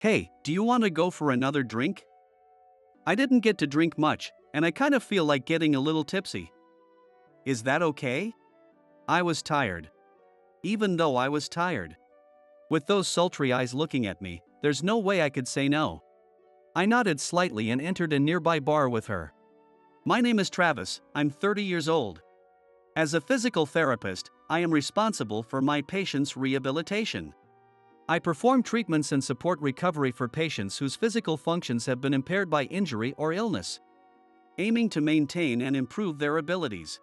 Hey, do you want to go for another drink? I didn't get to drink much, and I kind of feel like getting a little tipsy. Is that okay? I was tired. Even though I was tired. With those sultry eyes looking at me, there's no way I could say no. I nodded slightly and entered a nearby bar with her. My name is Travis, I'm 30 years old. As a physical therapist, I am responsible for my patients' rehabilitation. I perform treatments and support recovery for patients whose physical functions have been impaired by injury or illness, aiming to maintain and improve their abilities.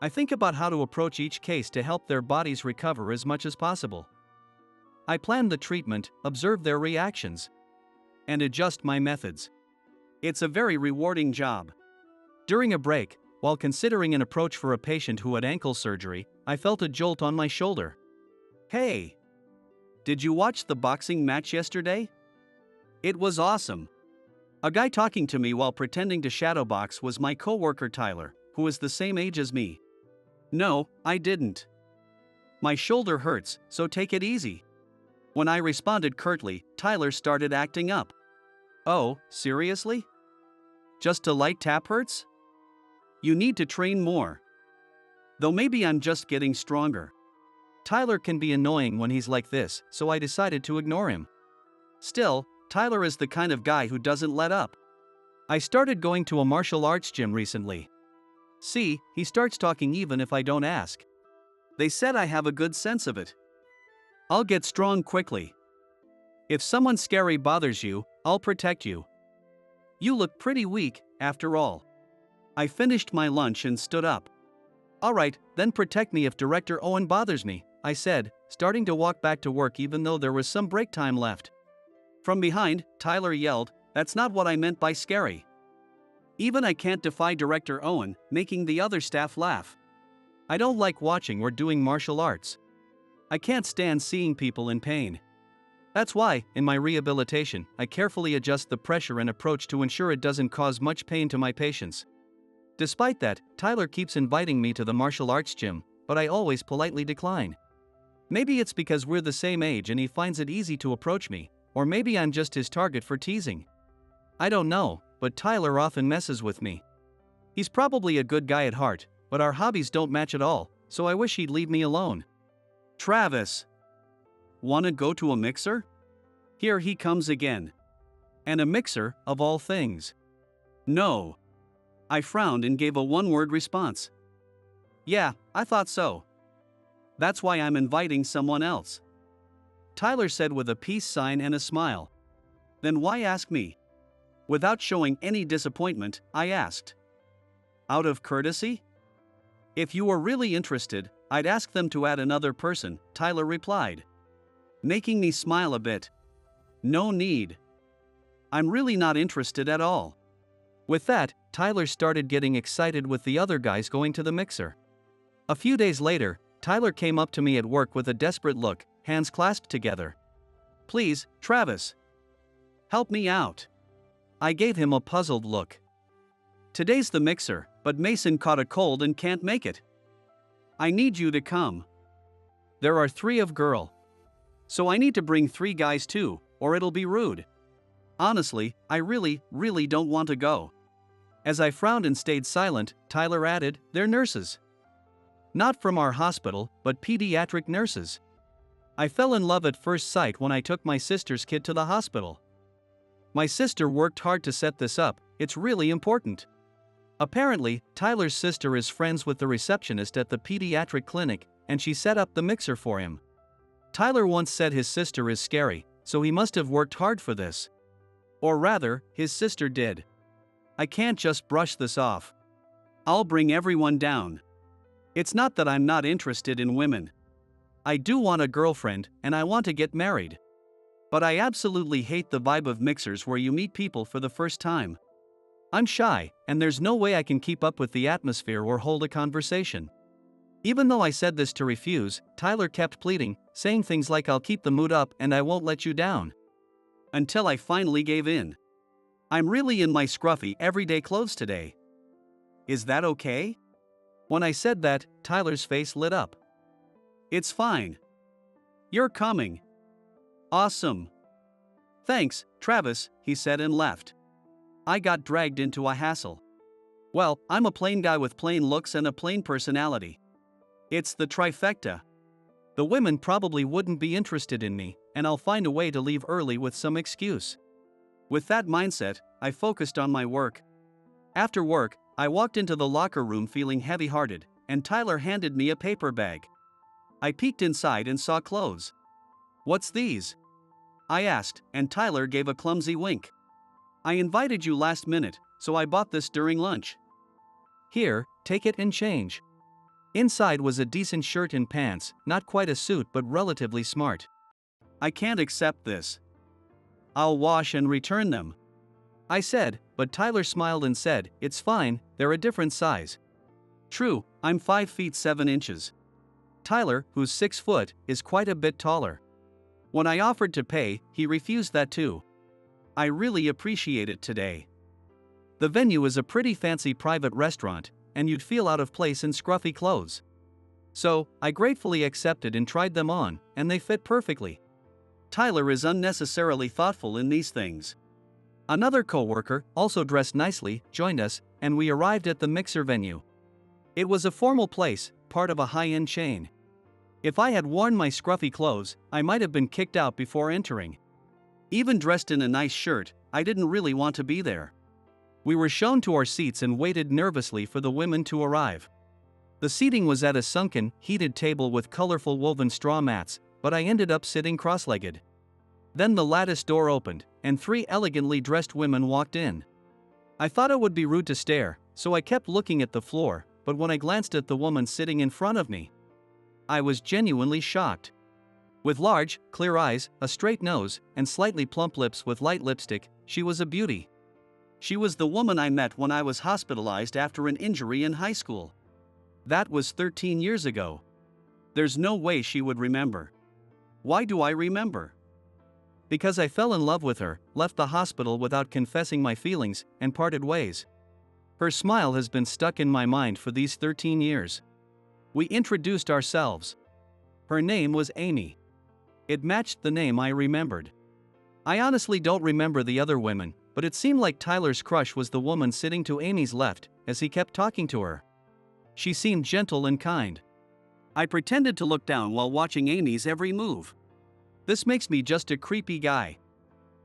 I think about how to approach each case to help their bodies recover as much as possible. I plan the treatment, observe their reactions, and adjust my methods. It's a very rewarding job. During a break, while considering an approach for a patient who had ankle surgery, I felt a jolt on my shoulder. Hey! Did you watch the boxing match yesterday? It was awesome. A guy talking to me while pretending to shadowbox was my coworker Tyler, who is the same age as me. No, I didn't. My shoulder hurts, so take it easy. When I responded curtly, Tyler started acting up. Oh, seriously? Just a light tap hurts? You need to train more. Though maybe I'm just getting stronger. Tyler can be annoying when he's like this, so I decided to ignore him. Still, Tyler is the kind of guy who doesn't let up. I started going to a martial arts gym recently. See, he starts talking even if I don't ask. They said I have a good sense of it. I'll get strong quickly. If someone scary bothers you, I'll protect you. You look pretty weak, after all. I finished my lunch and stood up. Alright, then protect me if Director Owen bothers me, I said, starting to walk back to work even though there was some break time left. From behind, Tyler yelled, "That's not what I meant by scary." Even I can't defy Director Owen, making the other staff laugh. I don't like watching or doing martial arts. I can't stand seeing people in pain. That's why, in my rehabilitation, I carefully adjust the pressure and approach to ensure it doesn't cause much pain to my patients. Despite that, Tyler keeps inviting me to the martial arts gym, but I always politely decline. Maybe it's because we're the same age and he finds it easy to approach me, or maybe I'm just his target for teasing. I don't know, but Tyler often messes with me. He's probably a good guy at heart, but our hobbies don't match at all, so I wish he'd leave me alone. Travis! Wanna go to a mixer? Here he comes again. And a mixer, of all things. No. I frowned and gave a one-word response. Yeah, I thought so. That's why I'm inviting someone else. Tyler said with a peace sign and a smile. Then why ask me? Without showing any disappointment, I asked. Out of courtesy? If you were really interested, I'd ask them to add another person, Tyler replied. Making me smile a bit. No need. I'm really not interested at all. With that, Tyler started getting excited with the other guys going to the mixer. A few days later, Tyler came up to me at work with a desperate look, hands clasped together. Please, Travis. Help me out. I gave him a puzzled look. Today's the mixer, but Mason caught a cold and can't make it. I need you to come. There are 3 of girl. So I need to bring 3 guys too, or it'll be rude. Honestly, I really don't want to go. As I frowned and stayed silent, Tyler added, they're nurses. Not from our hospital, but pediatric nurses. I fell in love at first sight when I took my sister's kid to the hospital. My sister worked hard to set this up, it's really important. Apparently, Tyler's sister is friends with the receptionist at the pediatric clinic, and she set up the mixer for him. Tyler once said his sister is scary, so he must have worked hard for this. Or rather, his sister did. I can't just brush this off. I'll bring everyone down. It's not that I'm not interested in women. I do want a girlfriend, and I want to get married. But I absolutely hate the vibe of mixers where you meet people for the first time. I'm shy, and there's no way I can keep up with the atmosphere or hold a conversation. Even though I said this to refuse, Tyler kept pleading, saying things like I'll keep the mood up and I won't let you down. Until I finally gave in. I'm really in my scruffy everyday clothes today. Is that okay? When I said that, Tyler's face lit up. It's fine. You're coming. Awesome. Thanks, Travis, he said and left. I got dragged into a hassle. Well, I'm a plain guy with plain looks and a plain personality. It's the trifecta. The women probably wouldn't be interested in me, and I'll find a way to leave early with some excuse. With that mindset, I focused on my work. After work, I walked into the locker room feeling heavy-hearted, and Tyler handed me a paper bag. I peeked inside and saw clothes. "What's these?" I asked, and Tyler gave a clumsy wink. "I invited you last minute, so I bought this during lunch. Here, take it and change." Inside was a decent shirt and pants, not quite a suit but relatively smart. "I can't accept this. I'll wash and return them," I said, but Tyler smiled and said, "It's fine, they're a different size." True, I'm 5 feet 7 inches. Tyler, who's 6 foot, is quite a bit taller. When I offered to pay, he refused that too. I really appreciate it today. The venue is a pretty fancy private restaurant, and you'd feel out of place in scruffy clothes. So, I gratefully accepted and tried them on, and they fit perfectly. Tyler is unnecessarily thoughtful in these things. Another coworker, also dressed nicely, joined us, and we arrived at the mixer venue. It was a formal place, part of a high-end chain. If I had worn my scruffy clothes, I might have been kicked out before entering. Even dressed in a nice shirt, I didn't really want to be there. We were shown to our seats and waited nervously for the women to arrive. The seating was at a sunken, heated table with colorful woven straw mats, but I ended up sitting cross-legged. Then the lattice door opened, and 3 elegantly dressed women walked in. I thought it would be rude to stare, so I kept looking at the floor, but when I glanced at the woman sitting in front of me, I was genuinely shocked. With large, clear eyes, a straight nose, and slightly plump lips with light lipstick, she was a beauty. She was the woman I met when I was hospitalized after an injury in high school. That was 13 years ago. There's no way she would remember. Why do I remember? Because I fell in love with her, left the hospital without confessing my feelings, and parted ways. Her smile has been stuck in my mind for these 13 years. We introduced ourselves. Her name was Amy. It matched the name I remembered. I honestly don't remember the other women, but it seemed like Tyler's crush was the woman sitting to Amy's left, as he kept talking to her. She seemed gentle and kind. I pretended to look down while watching Amy's every move. This makes me just a creepy guy.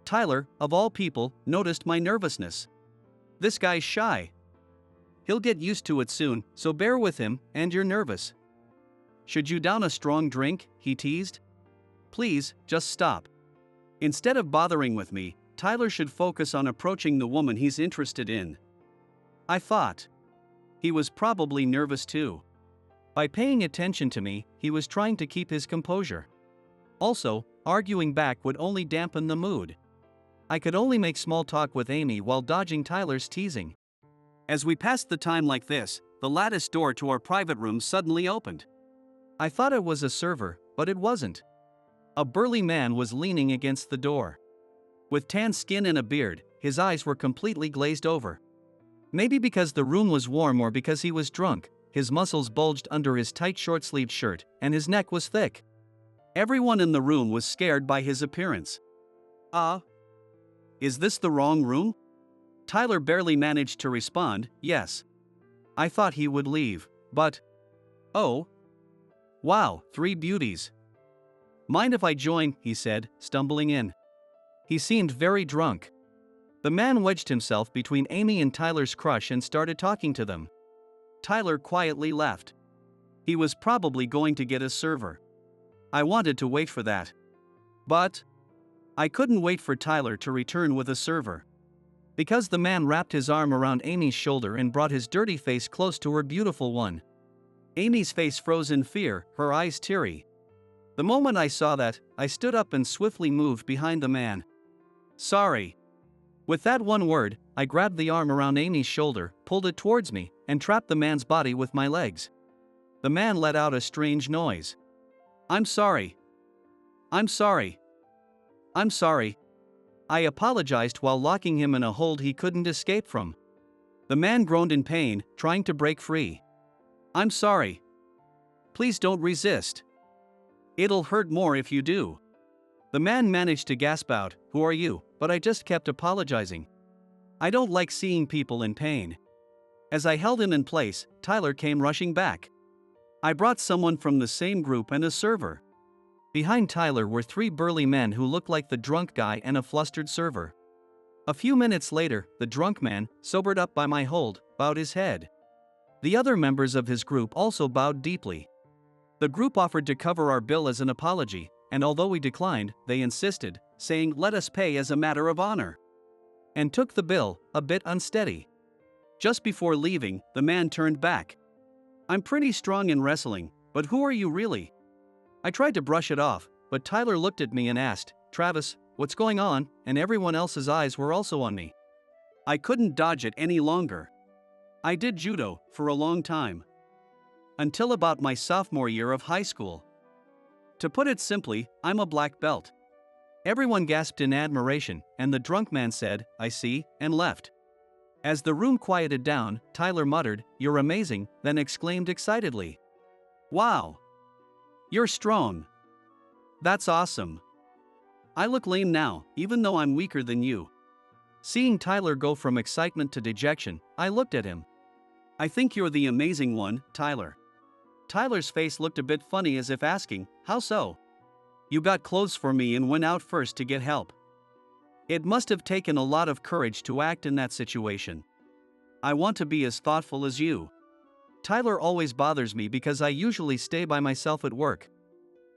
Tyler, of all people, noticed my nervousness. This guy's shy. He'll get used to it soon, so bear with him, and you're nervous. Should you down a strong drink? He teased. Please, just stop. Instead of bothering with me, Tyler should focus on approaching the woman he's interested in. I thought. He was probably nervous too. By paying attention to me, he was trying to keep his composure. Also, arguing back would only dampen the mood. I could only make small talk with Amy while dodging Tyler's teasing. As we passed the time like this, the lattice door to our private room suddenly opened. I thought it was a server, but it wasn't. A burly man was leaning against the door. With tan skin and a beard, his eyes were completely glazed over. Maybe because the room was warm or because he was drunk, his muscles bulged under his tight short-sleeved shirt, and his neck was thick. Everyone in the room was scared by his appearance. Is this the wrong room? Tyler barely managed to respond, yes. I thought he would leave, but... Oh. Wow, 3 beauties. Mind if I join? He said, stumbling in. He seemed very drunk. The man wedged himself between Amy and Tyler's crush and started talking to them. Tyler quietly left. He was probably going to get a server. I wanted to wait for that. But I couldn't wait for Tyler to return with a server. Because the man wrapped his arm around Amy's shoulder and brought his dirty face close to her beautiful one. Amy's face froze in fear, her eyes teary. The moment I saw that, I stood up and swiftly moved behind the man. Sorry. With that one word, I grabbed the arm around Amy's shoulder, pulled it towards me, and trapped the man's body with my legs. The man let out a strange noise. I'm sorry. I'm sorry. I'm sorry. I apologized while locking him in a hold he couldn't escape from. The man groaned in pain, trying to break free. I'm sorry. Please don't resist. It'll hurt more if you do. The man managed to gasp out, who are you? But I just kept apologizing. I don't like seeing people in pain. As I held him in place, Tyler came rushing back. I brought someone from the same group and a server. Behind Tyler were 3 burly men who looked like the drunk guy and a flustered server. A few minutes later, the drunk man, sobered up by my hold, bowed his head. The other members of his group also bowed deeply. The group offered to cover our bill as an apology, and although we declined, they insisted, saying let us pay as a matter of honor. And took the bill, a bit unsteady. Just before leaving, the man turned back. I'm pretty strong in wrestling, but who are you really? I tried to brush it off, but Tyler looked at me and asked, Travis, what's going on? And everyone else's eyes were also on me. I couldn't dodge it any longer. I did judo for a long time. Until about my sophomore year of high school. To put it simply, I'm a black belt. Everyone gasped in admiration, and the drunk man said, I see, and left. As the room quieted down, Tyler muttered, You're amazing, then exclaimed excitedly. Wow! You're strong. That's awesome. I look lame now, even though I'm weaker than you. Seeing Tyler go from excitement to dejection, I looked at him. I think you're the amazing one, Tyler. Tyler's face looked a bit funny as if asking, How so? You got clothes for me and went out first to get help. It must have taken a lot of courage to act in that situation. I want to be as thoughtful as you. Tyler always bothers me because I usually stay by myself at work.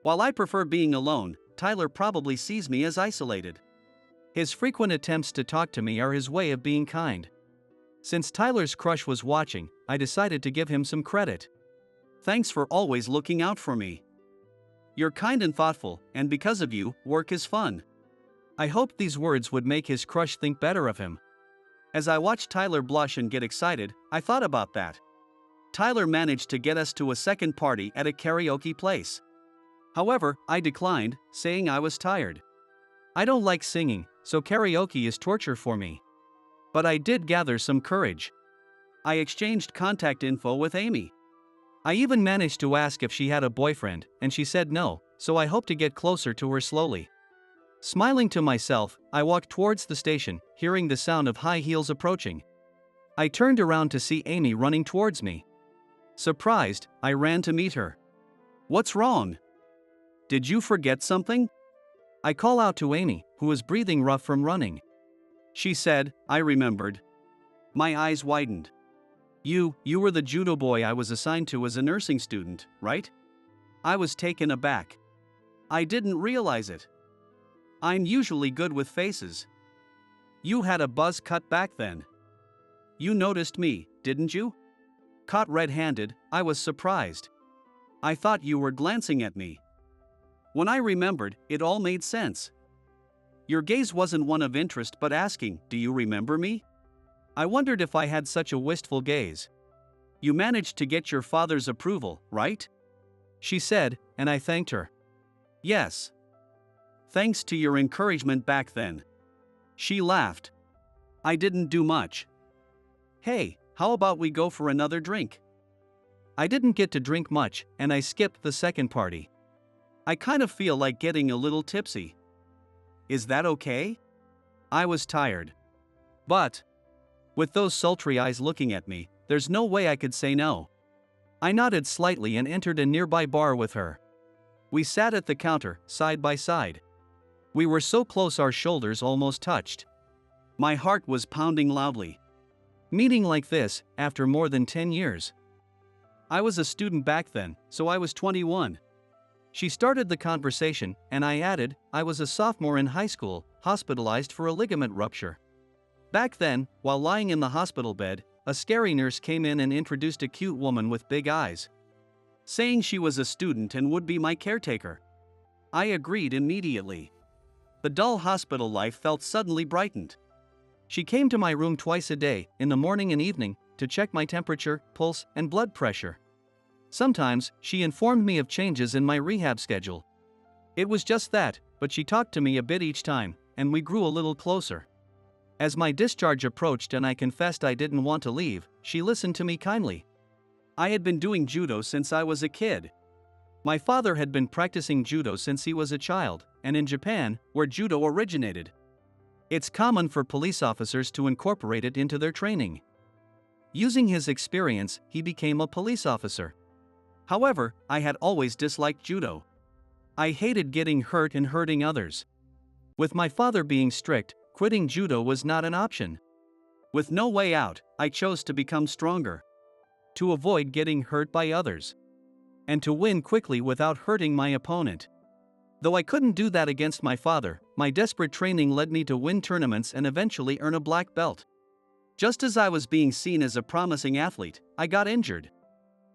While I prefer being alone, Tyler probably sees me as isolated. His frequent attempts to talk to me are his way of being kind. Since Tyler's crush was watching, I decided to give him some credit. Thanks for always looking out for me. You're kind and thoughtful, and because of you, work is fun. I hoped these words would make his crush think better of him. As I watched Tyler blush and get excited, I thought about that. Tyler managed to get us to a second party at a karaoke place. However, I declined, saying I was tired. I don't like singing, so karaoke is torture for me. But I did gather some courage. I exchanged contact info with Amy. I even managed to ask if she had a boyfriend, and she said no, so I hope to get closer to her slowly. Smiling to myself, I walked towards the station, hearing the sound of high heels approaching. I turned around to see Amy running towards me. Surprised, I ran to meet her. What's wrong? Did you forget something? I call out to Amy, who was breathing rough from running. She said, I remembered. My eyes widened. You were the judo boy I was assigned to as a nursing student, right? I was taken aback. I didn't realize it. I'm usually good with faces. You had a buzz cut back then. You noticed me, didn't you? Caught red-handed, I was surprised. I thought you were glancing at me. When I remembered, it all made sense. Your gaze wasn't one of interest but asking, do you remember me? I wondered if I had such a wistful gaze. You managed to get your father's approval, right? She said, and I thanked her. Yes. Thanks to your encouragement back then. She laughed. I didn't do much. Hey, how about we go for another drink? I didn't get to drink much, and I skipped the second party. I kind of feel like getting a little tipsy. Is that okay? I was tired. But, with those sultry eyes looking at me, there's no way I could say no. I nodded slightly and entered a nearby bar with her. We sat at the counter, side by side. We were so close our shoulders almost touched. My heart was pounding loudly. Meeting like this, after more than 10 years. I was a student back then, so I was 21. She started the conversation, and I added, I was a sophomore in high school, hospitalized for a ligament rupture. Back then, while lying in the hospital bed, a scary nurse came in and introduced a cute woman with big eyes, saying she was a student and would be my caretaker. I agreed immediately. The dull hospital life felt suddenly brightened. She came to my room twice a day, in the morning and evening, to check my temperature, pulse, and blood pressure. Sometimes, she informed me of changes in my rehab schedule. It was just that, but she talked to me a bit each time, and we grew a little closer. As my discharge approached and I confessed I didn't want to leave, she listened to me kindly. I had been doing judo since I was a kid. My father had been practicing judo since he was a child, and in Japan, where judo originated, It's common for police officers to incorporate it into their training. Using his experience, he became a police officer. However, I had always disliked judo. I hated getting hurt and hurting others. With my father being strict, quitting judo was not an option. With no way out, I chose to become stronger. To avoid getting hurt by others. And to win quickly without hurting my opponent. Though I couldn't do that against my father, my desperate training led me to win tournaments and eventually earn a black belt. Just as I was being seen as a promising athlete, I got injured.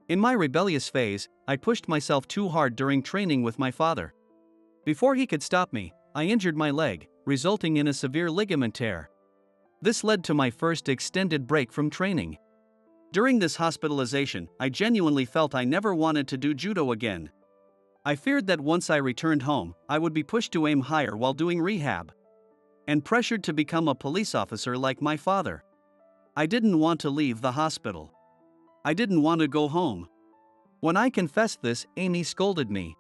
In my rebellious phase, I pushed myself too hard during training with my father. Before he could stop me, I injured my leg, resulting in a severe ligament tear. This led to my first extended break from training. During this hospitalization, I genuinely felt I never wanted to do judo again. I feared that once I returned home, I would be pushed to aim higher while doing rehab. And pressured to become a police officer like my father. I didn't want to leave the hospital. I didn't want to go home. When I confessed this, Amy scolded me.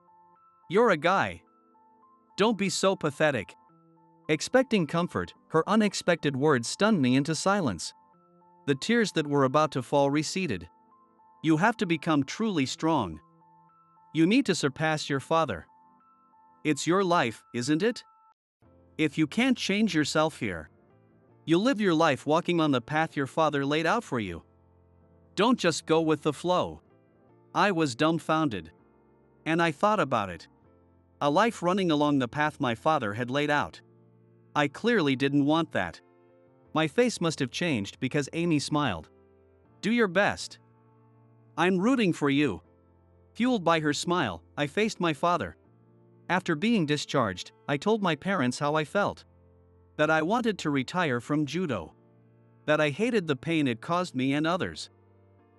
"You're a guy. Don't be so pathetic." Expecting comfort, her unexpected words stunned me into silence. The tears that were about to fall receded. "You have to become truly strong. You need to surpass your father. It's your life, isn't it? If you can't change yourself here, you'll live your life walking on the path your father laid out for you. Don't just go with the flow." I was dumbfounded. And I thought about it. A life running along the path my father had laid out. I clearly didn't want that. My face must have changed because Amy smiled. "Do your best. I'm rooting for you." Fueled by her smile, I faced my father. After being discharged, I told my parents how I felt. That I wanted to retire from judo. That I hated the pain it caused me and others.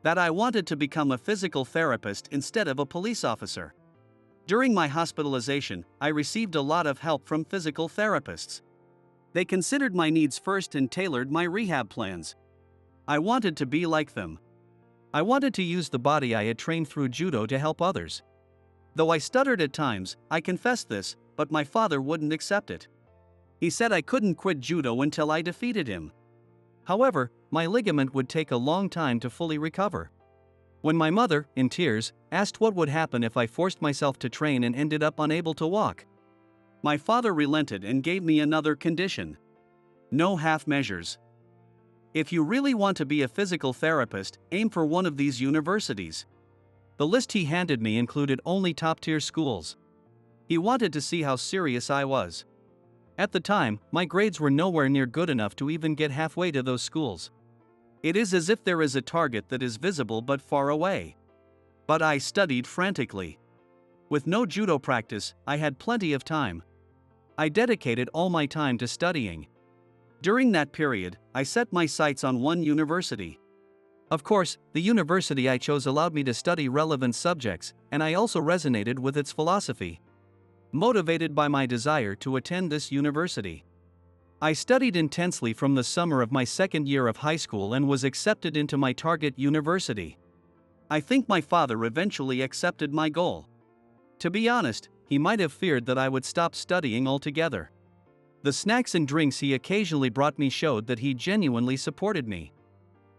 That I wanted to become a physical therapist instead of a police officer. During my hospitalization, I received a lot of help from physical therapists. They considered my needs first and tailored my rehab plans. I wanted to be like them. I wanted to use the body I had trained through judo to help others. Though I stuttered at times, I confessed this, but my father wouldn't accept it. He said I couldn't quit judo until I defeated him. However, my ligament would take a long time to fully recover. When my mother, in tears, asked what would happen if I forced myself to train and ended up unable to walk, my father relented and gave me another condition. No half measures. If you really want to be a physical therapist, aim for one of these universities. The list he handed me included only top-tier schools. He wanted to see how serious I was. At the time, my grades were nowhere near good enough to even get halfway to those schools. It is as if there is a target that is visible but far away. But I studied frantically. With no judo practice, I had plenty of time. I dedicated all my time to studying. During that period, I set my sights on one university. Of course, the university I chose allowed me to study relevant subjects, and I also resonated with its philosophy. Motivated by my desire to attend this university, I studied intensely from the summer of my second year of high school and was accepted into my target university. I think my father eventually accepted my goal. To be honest, he might have feared that I would stop studying altogether. The snacks and drinks he occasionally brought me showed that he genuinely supported me.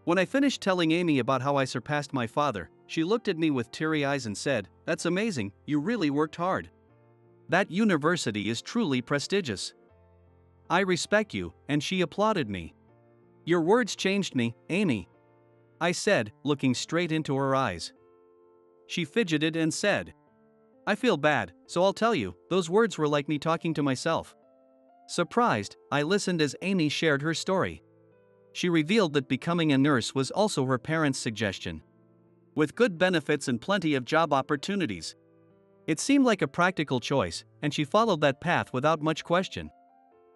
When I finished telling Amy about how I surpassed my father, she looked at me with teary eyes and said, "That's amazing, you really worked hard. That university is truly prestigious. I respect you," and she applauded me. "Your words changed me, Amy," I said, looking straight into her eyes. She fidgeted and said, "I feel bad, so I'll tell you, those words were like me talking to myself." Surprised, I listened as Amy shared her story. She revealed that becoming a nurse was also her parents' suggestion. With good benefits and plenty of job opportunities. It seemed like a practical choice, and she followed that path without much question.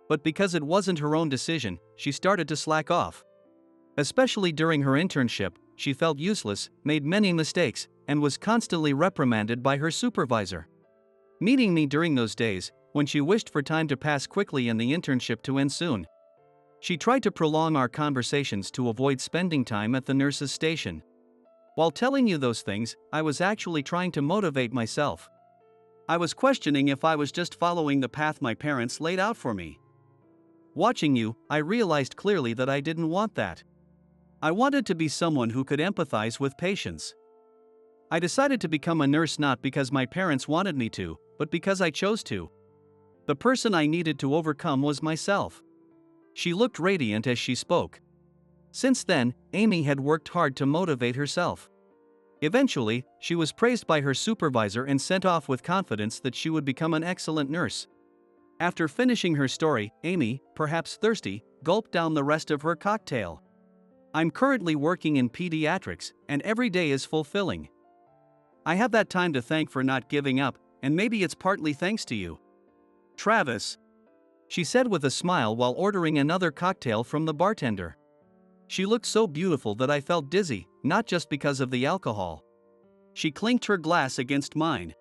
But because it wasn't her own decision, she started to slack off. Especially during her internship, she felt useless, made many mistakes, and was constantly reprimanded by her supervisor. Meeting me during those days, when she wished for time to pass quickly and the internship to end soon, she tried to prolong our conversations to avoid spending time at the nurse's station. While telling you those things, I was actually trying to motivate myself. I was questioning if I was just following the path my parents laid out for me. Watching you, I realized clearly that I didn't want that. I wanted to be someone who could empathize with patients. I decided to become a nurse not because my parents wanted me to, but because I chose to. The person I needed to overcome was myself. She looked radiant as she spoke. Since then, Amy had worked hard to motivate herself. Eventually, she was praised by her supervisor and sent off with confidence that she would become an excellent nurse. After finishing her story, Amy, perhaps thirsty, gulped down the rest of her cocktail. I'm currently working in pediatrics, and every day is fulfilling. I have that time to thank for not giving up, and maybe it's partly thanks to you, Travis, she said with a smile while ordering another cocktail from the bartender. She looked so beautiful that I felt dizzy, not just because of the alcohol. She clinked her glass against mine.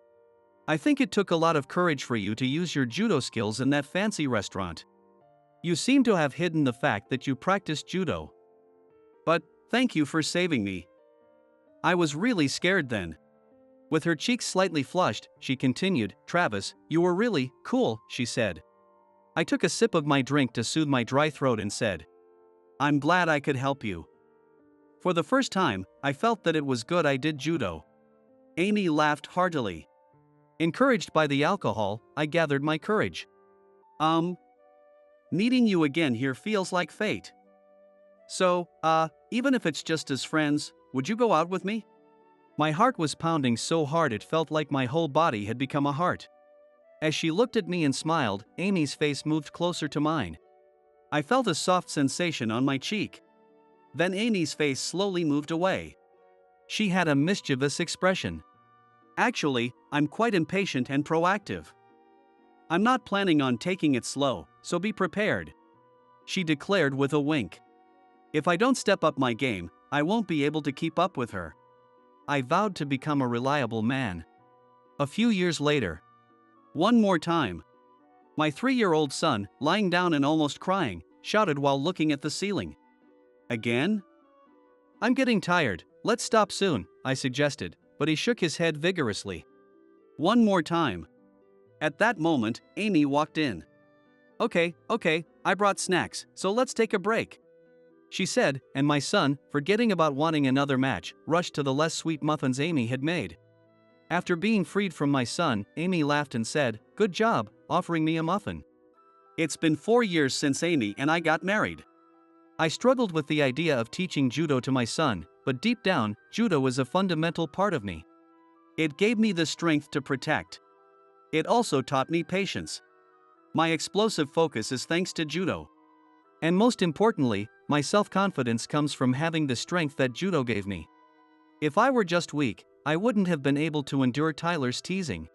I think it took a lot of courage for you to use your judo skills in that fancy restaurant. You seem to have hidden the fact that you practiced judo. But, thank you for saving me. I was really scared then. With her cheeks slightly flushed, she continued, Travis, you were really cool, she said. I took a sip of my drink to soothe my dry throat and said, I'm glad I could help you. For the first time, I felt that it was good I did judo. Amy laughed heartily. Encouraged by the alcohol, I gathered my courage. Meeting you again here feels like fate. So, even if it's just as friends, would you go out with me? My heart was pounding so hard it felt like my whole body had become a heart. As she looked at me and smiled, Amy's face moved closer to mine. I felt a soft sensation on my cheek. Then Amy's face slowly moved away. She had a mischievous expression. Actually, I'm quite impatient and proactive. I'm not planning on taking it slow, so be prepared, she declared with a wink. If I don't step up my game, I won't be able to keep up with her. I vowed to become a reliable man. A few years later. One more time. My 3-year-old son, lying down and almost crying, shouted while looking at the ceiling. Again? I'm getting tired, let's stop soon, I suggested, but he shook his head vigorously. One more time. At that moment, Amy walked in. Okay, I brought snacks, so let's take a break, she said, and my son, forgetting about wanting another match, rushed to the less sweet muffins Amy had made. After being freed from my son, Amy laughed and said, Good job, offering me a muffin. It's been 4 years since Amy and I got married. I struggled with the idea of teaching judo to my son, but deep down, judo is a fundamental part of me. It gave me the strength to protect. It also taught me patience. My explosive focus is thanks to judo. And most importantly, my self-confidence comes from having the strength that judo gave me. If I were just weak, I wouldn't have been able to endure Tyler's teasing.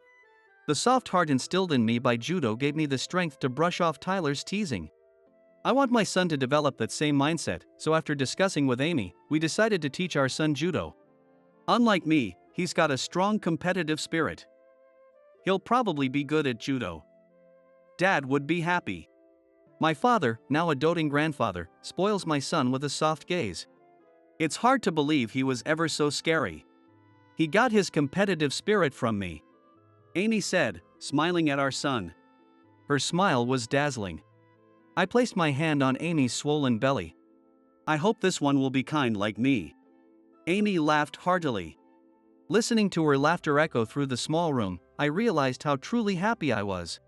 The soft heart instilled in me by judo gave me the strength to brush off Tyler's teasing. I want my son to develop that same mindset, so after discussing with Amy, we decided to teach our son judo. Unlike me, he's got a strong competitive spirit. He'll probably be good at judo. Dad would be happy. My father, now a doting grandfather, spoils my son with a soft gaze. It's hard to believe he was ever so scary. He got his competitive spirit from me, Amy said, smiling at our son. Her smile was dazzling. I placed my hand on Amy's swollen belly. I hope this one will be kind like me. Amy laughed heartily. Listening to her laughter echo through the small room, I realized how truly happy I was.